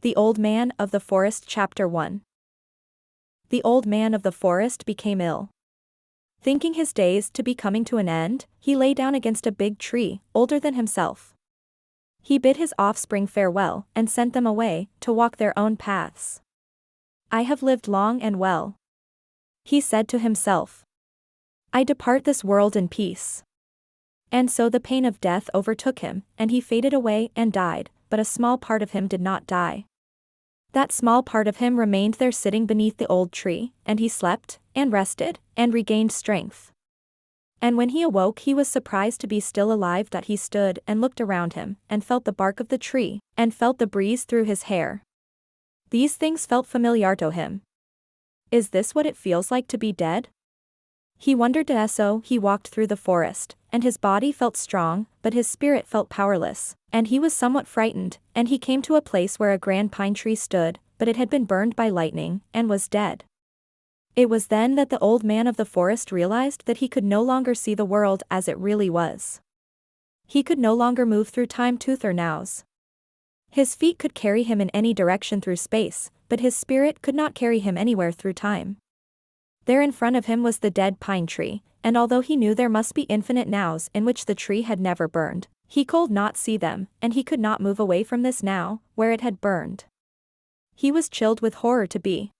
The Old Man of the Forest Chapter 1. The old man of the forest became ill. Thinking his days to be coming to an end, he lay down against a big tree, older than himself. He bid his offspring farewell, and sent them away, to walk their own paths. "I have lived long and well," he said to himself. "I depart this world in peace." And so the pain of death overtook him, and he faded away and died, but a small part of him did not die. That small part of him remained there sitting beneath the old tree, and he slept, and rested, and regained strength. And when he awoke he was surprised to be still alive, that he stood and looked around him, and felt the bark of the tree, and felt the breeze through his hair. These things felt familiar to him. Is this what it feels like to be dead? He wondered. So he walked through the forest, and his body felt strong, but his spirit felt powerless, and he was somewhat frightened, and he came to a place where a grand pine tree stood, but it had been burned by lightning, and was dead. It was then that the old man of the forest realized that he could no longer see the world as it really was. He could no longer move through time tooth or nows. His feet could carry him in any direction through space, but his spirit could not carry him anywhere through time. There in front of him was the dead pine tree, and although he knew there must be infinite nows in which the tree had never burned, he could not see them, and he could not move away from this now, where it had burned. He was chilled with horror to be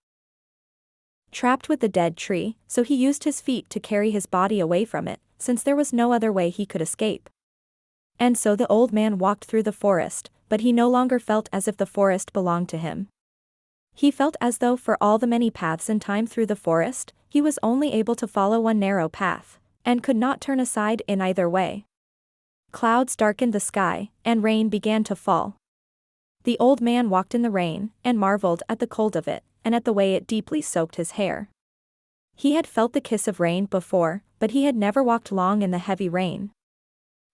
trapped with the dead tree, so he used his feet to carry his body away from it, since there was no other way he could escape. And so the old man walked through the forest, but he no longer felt as if the forest belonged to him. He felt as though for all the many paths in time through the forest, he was only able to follow one narrow path, and could not turn aside in either way. Clouds darkened the sky, and rain began to fall. The old man walked in the rain, and marveled at the cold of it, and at the way it deeply soaked his hair. He had felt the kiss of rain before, but he had never walked long in the heavy rain.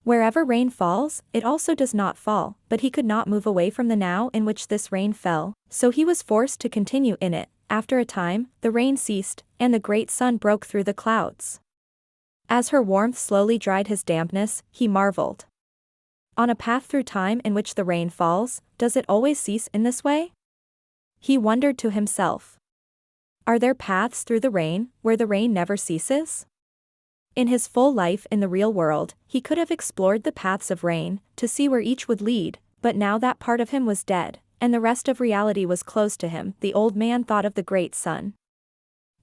Wherever rain falls, it also does not fall, but he could not move away from the now in which this rain fell, so he was forced to continue in it. After a time, the rain ceased, and the great sun broke through the clouds. As her warmth slowly dried his dampness, he marveled. On a path through time in which the rain falls, does it always cease in this way? He wondered to himself. Are there paths through the rain, where the rain never ceases? In his full life in the real world, he could have explored the paths of rain, to see where each would lead, but now that part of him was dead, and the rest of reality was closed to him. The old man thought of the great sun.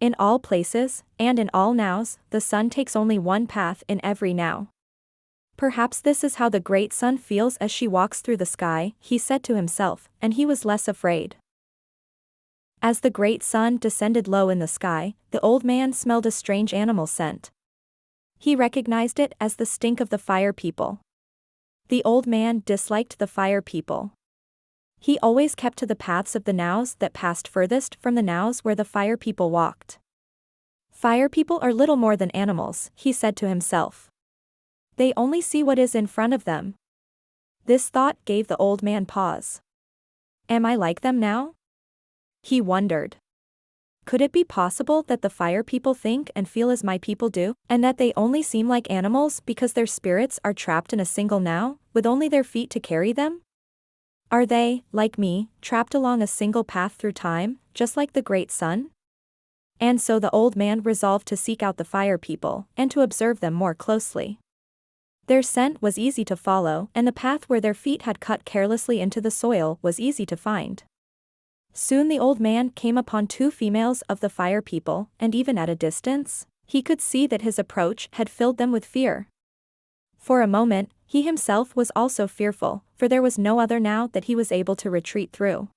In all places, and in all nows, the sun takes only one path in every now. Perhaps this is how the great sun feels as she walks through the sky, he said to himself, and he was less afraid. As the great sun descended low in the sky, the old man smelled a strange animal scent. He recognized it as the stink of the fire people. The old man disliked the fire people. He always kept to the paths of the nows that passed furthest from the nows where the fire people walked. Fire people are little more than animals, he said to himself. They only see what is in front of them. This thought gave the old man pause. Am I like them now? He wondered. Could it be possible that the fire people think and feel as my people do, and that they only seem like animals because their spirits are trapped in a single now, with only their feet to carry them? Are they, like me, trapped along a single path through time, just like the great sun? And so the old man resolved to seek out the fire people, and to observe them more closely. Their scent was easy to follow, and the path where their feet had cut carelessly into the soil was easy to find. Soon the old man came upon two females of the fire people, and even at a distance, he could see that his approach had filled them with fear. For a moment, he himself was also fearful, for there was no other now that he was able to retreat through.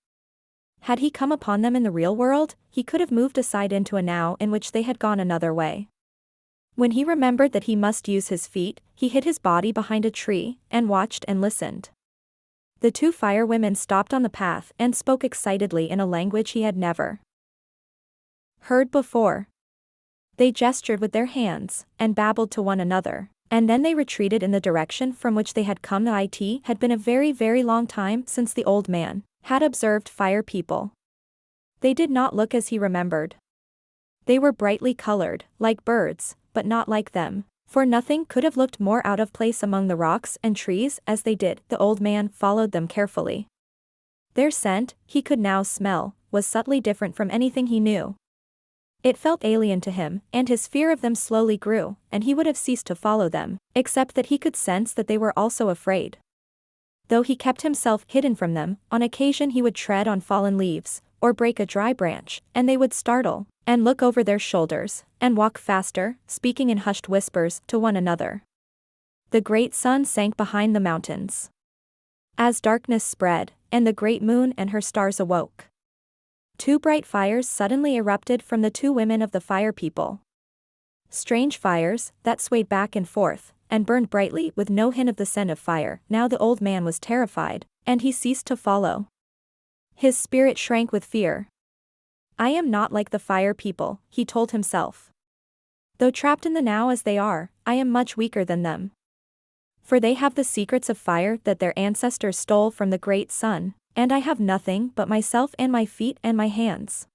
Had he come upon them in the real world, he could have moved aside into a now in which they had gone another way. When he remembered that he must use his feet, he hid his body behind a tree, and watched and listened. The two fire women stopped on the path and spoke excitedly in a language he had never heard before. They gestured with their hands, and babbled to one another, and then they retreated in the direction from which they had come. It had been a very, very long time since the old man had observed fire people. They did not look as he remembered. They were brightly colored, like birds, but not like them. For nothing could have looked more out of place among the rocks and trees as they did. The old man followed them carefully. Their scent, he could now smell, was subtly different from anything he knew. It felt alien to him, and his fear of them slowly grew, and he would have ceased to follow them, except that he could sense that they were also afraid. Though he kept himself hidden from them, on occasion he would tread on fallen leaves, or break a dry branch, and they would startle, and look over their shoulders, and walk faster, speaking in hushed whispers to one another. The great sun sank behind the mountains. As darkness spread, and the great moon and her stars awoke, 2 bright fires suddenly erupted from the 2 women of the fire people. Strange fires, that swayed back and forth, and burned brightly with no hint of the scent of fire. Now the old man was terrified, and he ceased to follow. His spirit shrank with fear. I am not like the fire people, he told himself. Though trapped in the now as they are, I am much weaker than them. For they have the secrets of fire that their ancestors stole from the great sun, and I have nothing but myself and my feet and my hands.